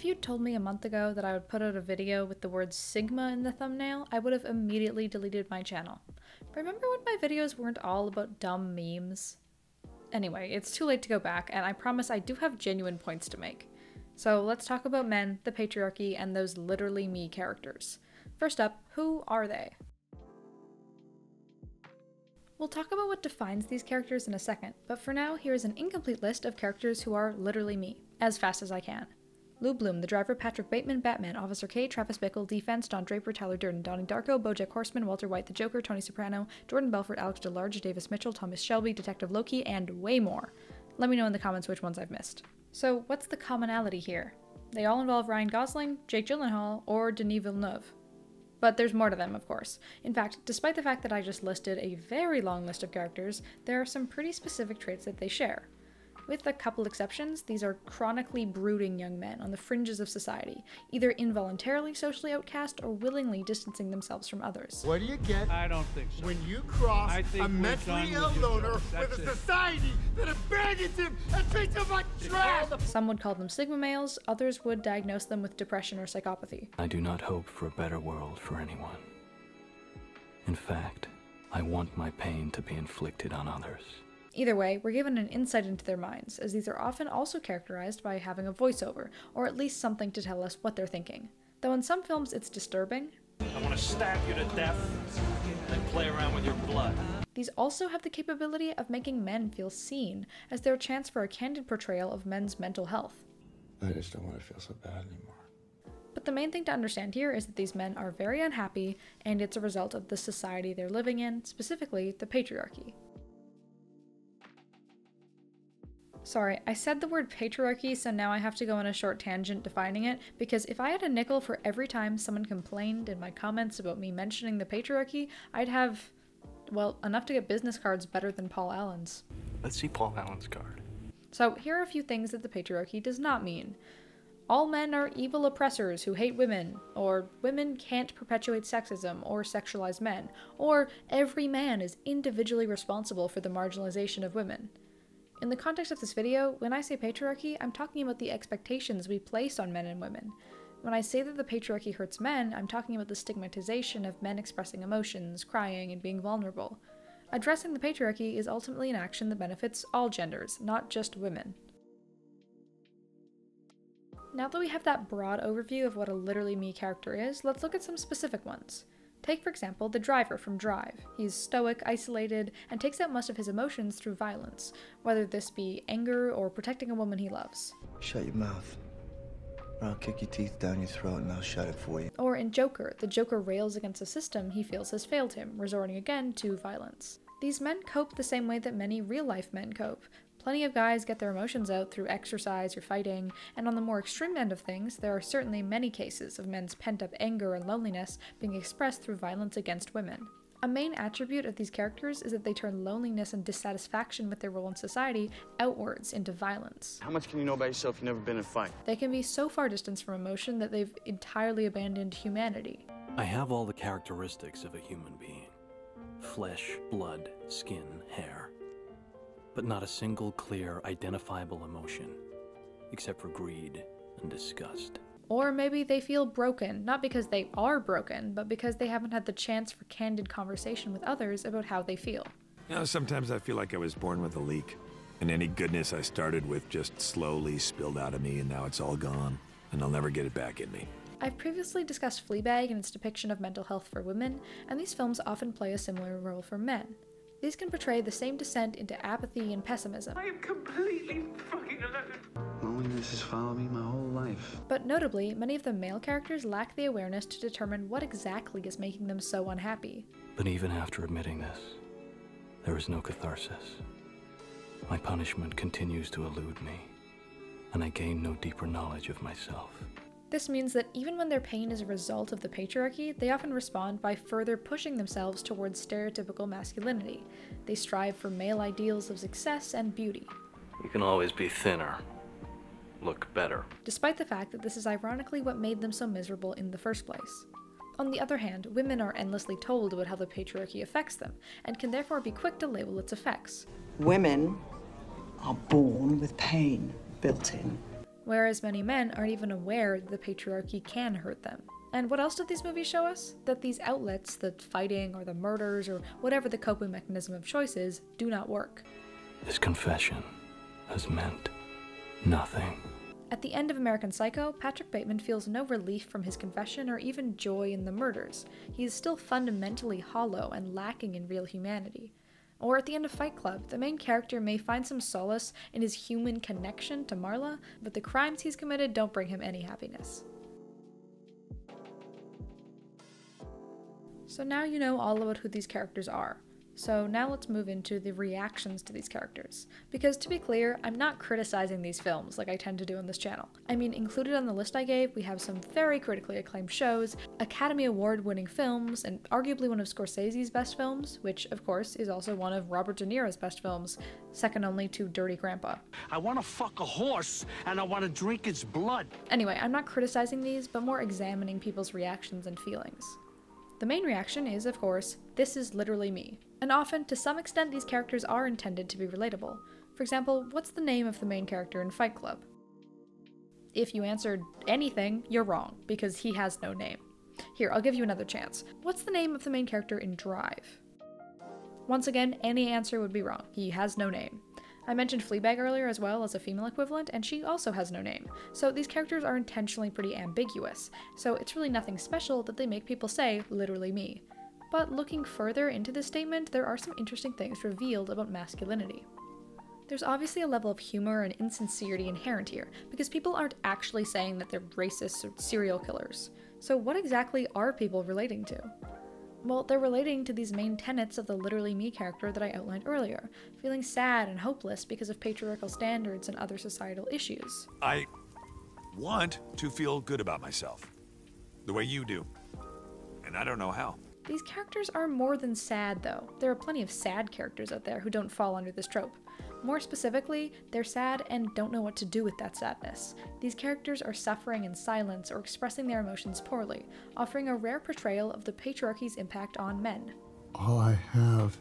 you'd told me a month ago that I would put out a video with the word Sigma in the thumbnail, I would have immediately deleted my channel. Remember when my videos weren't all about dumb memes? Anyway, it's too late to go back, and I promise I do have genuine points to make. So let's talk about men, the patriarchy, and those literally me characters. First up, who are they? We'll talk about what defines these characters in a second, but for now, here is an incomplete list of characters who are literally me, as fast as I can. Lou Bloom, the driver, Patrick Bateman, Batman, Officer K, Travis Bickle, Defense, Don Draper, Tyler Durden, Donnie Darko, BoJack Horseman, Walter White, the Joker, Tony Soprano, Jordan Belfort, Alex DeLarge, Davis Mitchell, Thomas Shelby, Detective Loki, and way more. Let me know in the comments which ones I've missed. So what's the commonality here? They all involve Ryan Gosling, Jake Gyllenhaal, or Denis Villeneuve. But there's more to them, of course. In fact, despite the fact that I just listed a very long list of characters, there are some pretty specific traits that they share. With a couple exceptions, these are chronically brooding young men on the fringes of society, either involuntarily socially outcast or willingly distancing themselves from others. What do you get? I don't think so. When you cross a mentally ill loner with a society that abandons him and treats him like trash! Some would call them Sigma males, others would diagnose them with depression or psychopathy. I do not hope for a better world for anyone. In fact, I want my pain to be inflicted on others. Either way, we're given an insight into their minds, as these are often also characterized by having a voiceover, or at least something to tell us what they're thinking. Though in some films it's disturbing. I want to stab you to death, then play around with your blood. These also have the capability of making men feel seen, as they're a chance for a candid portrayal of men's mental health. I just don't want to feel so bad anymore. But the main thing to understand here is that these men are very unhappy, and it's a result of the society they're living in, specifically the patriarchy. Sorry, I said the word patriarchy, so now I have to go on a short tangent defining it, because if I had a nickel for every time someone complained in my comments about me mentioning the patriarchy, I'd have, well, enough to get business cards better than Paul Allen's. Let's see Paul Allen's card. So here are a few things that the patriarchy does not mean. All men are evil oppressors who hate women, or women can't perpetuate sexism or sexualize men, or every man is individually responsible for the marginalization of women. In the context of this video, when I say patriarchy, I'm talking about the expectations we place on men and women. When I say that the patriarchy hurts men, I'm talking about the stigmatization of men expressing emotions, crying, and being vulnerable. Addressing the patriarchy is ultimately an action that benefits all genders, not just women. Now that we have that broad overview of what a literally me character is, let's look at some specific ones. Take, for example, the driver from Drive. He's stoic, isolated, and takes out most of his emotions through violence, whether this be anger or protecting a woman he loves. Shut your mouth, or I'll kick your teeth down your throat and I'll shut it for you. Or in Joker, the Joker rails against a system he feels has failed him, resorting again to violence. These men cope the same way that many real-life men cope. Plenty of guys get their emotions out through exercise or fighting, and on the more extreme end of things, there are certainly many cases of men's pent-up anger and loneliness being expressed through violence against women. A main attribute of these characters is that they turn loneliness and dissatisfaction with their role in society outwards into violence. How much can you know about yourself? You've never been in a fight. They can be so far distanced from emotion that they've entirely abandoned humanity. I have all the characteristics of a human being. Flesh, blood, skin, hair. But not a single clear, identifiable emotion, except for greed and disgust. Or maybe they feel broken, not because they are broken, but because they haven't had the chance for candid conversation with others about how they feel. You know, sometimes I feel like I was born with a leak, and any goodness I started with just slowly spilled out of me, and now it's all gone, and I'll never get it back in me. I've previously discussed Fleabag and its depiction of mental health for women, and these films often play a similar role for men. These can portray the same descent into apathy and pessimism. I am completely fucking alone. Loneliness has followed me my whole life. But notably, many of the male characters lack the awareness to determine what exactly is making them so unhappy. But even after admitting this, there is no catharsis. My punishment continues to elude me, and I gain no deeper knowledge of myself. This means that even when their pain is a result of the patriarchy, they often respond by further pushing themselves towards stereotypical masculinity. They strive for male ideals of success and beauty. You can always be thinner, look better. Despite the fact that this is ironically what made them so miserable in the first place. On the other hand, women are endlessly told about how the patriarchy affects them, and can therefore be quick to label its effects. Women are born with pain built in. whereas many men aren't even aware that the patriarchy can hurt them. And what else did these movies show us? That these outlets, the fighting or the murders or whatever the coping mechanism of choice is, do not work. This confession has meant nothing. At the end of American Psycho, Patrick Bateman feels no relief from his confession or even joy in the murders. He is still fundamentally hollow and lacking in real humanity. Or at the end of Fight Club, the main character may find some solace in his human connection to Marla, but the crimes he's committed don't bring him any happiness. So now you know all about who these characters are. So now let's move into the reactions to these characters. Because to be clear, I'm not criticizing these films like I tend to do on this channel. I mean, included on the list I gave, we have some very critically acclaimed shows, Academy Award winning films, and arguably one of Scorsese's best films, which of course is also one of Robert De Niro's best films, second only to Dirty Grandpa. I want to fuck a horse, and I want to drink its blood. Anyway, I'm not criticizing these, but more examining people's reactions and feelings. The main reaction is, of course, this is literally me. And often, to some extent, these characters are intended to be relatable. For example, what's the name of the main character in Fight Club? If you answered anything, you're wrong, because he has no name. Here, I'll give you another chance. What's the name of the main character in Drive? Once again, any answer would be wrong. He has no name. I mentioned Fleabag earlier as well as a female equivalent, and she also has no name. So these characters are intentionally pretty ambiguous, so it's really nothing special that they make people say, literally me. But looking further into this statement, there are some interesting things revealed about masculinity. There's obviously a level of humor and insincerity inherent here, because people aren't actually saying that they're racists or serial killers. So what exactly are people relating to? Well, they're relating to these main tenets of the literally me character that I outlined earlier, feeling sad and hopeless because of patriarchal standards and other societal issues. I want to feel good about myself, the way you do, and I don't know how. These characters are more than sad, though. There are plenty of sad characters out there who don't fall under this trope. More specifically, they're sad and don't know what to do with that sadness. These characters are suffering in silence or expressing their emotions poorly, offering a rare portrayal of the patriarchy's impact on men. All I have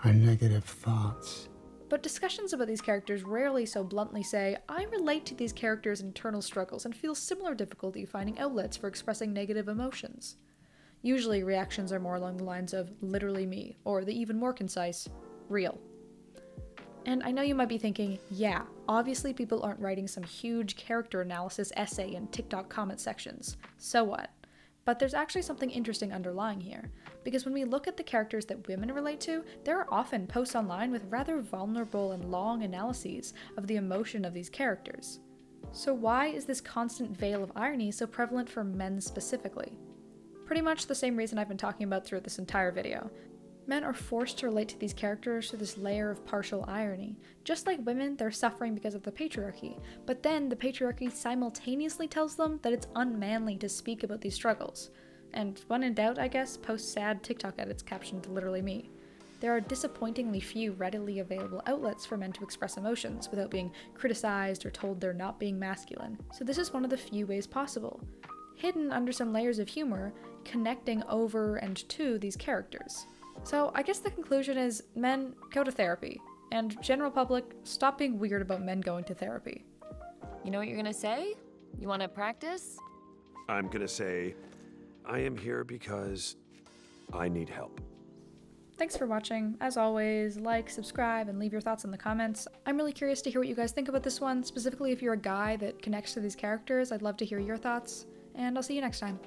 are negative thoughts. But discussions about these characters rarely so bluntly say, I relate to these characters' internal struggles and feel similar difficulty finding outlets for expressing negative emotions. Usually reactions are more along the lines of literally me, or the even more concise, real. And I know you might be thinking, yeah, obviously people aren't writing some huge character analysis essay in TikTok comment sections. So what? But there's actually something interesting underlying here, because when we look at the characters that women relate to, there are often posts online with rather vulnerable and long analyses of the emotion of these characters. So why is this constant veil of irony so prevalent for men specifically? Pretty much the same reason I've been talking about throughout this entire video. Men are forced to relate to these characters through this layer of partial irony. Just like women, they're suffering because of the patriarchy, but then the patriarchy simultaneously tells them that it's unmanly to speak about these struggles. And when in doubt, I guess, post sad TikTok edits captioned literally me. There are disappointingly few readily available outlets for men to express emotions without being criticized or told they're not being masculine. So this is one of the few ways possible. Hidden under some layers of humor, connecting over and to these characters. So I guess the conclusion is men, go to therapy. And general public, stop being weird about men going to therapy. You know what you're gonna say? You wanna practice? I'm gonna say, I am here because I need help. Thanks for watching. As always, like, subscribe, and leave your thoughts in the comments. I'm really curious to hear what you guys think about this one, specifically if you're a guy that connects to these characters. I'd love to hear your thoughts, and I'll see you next time.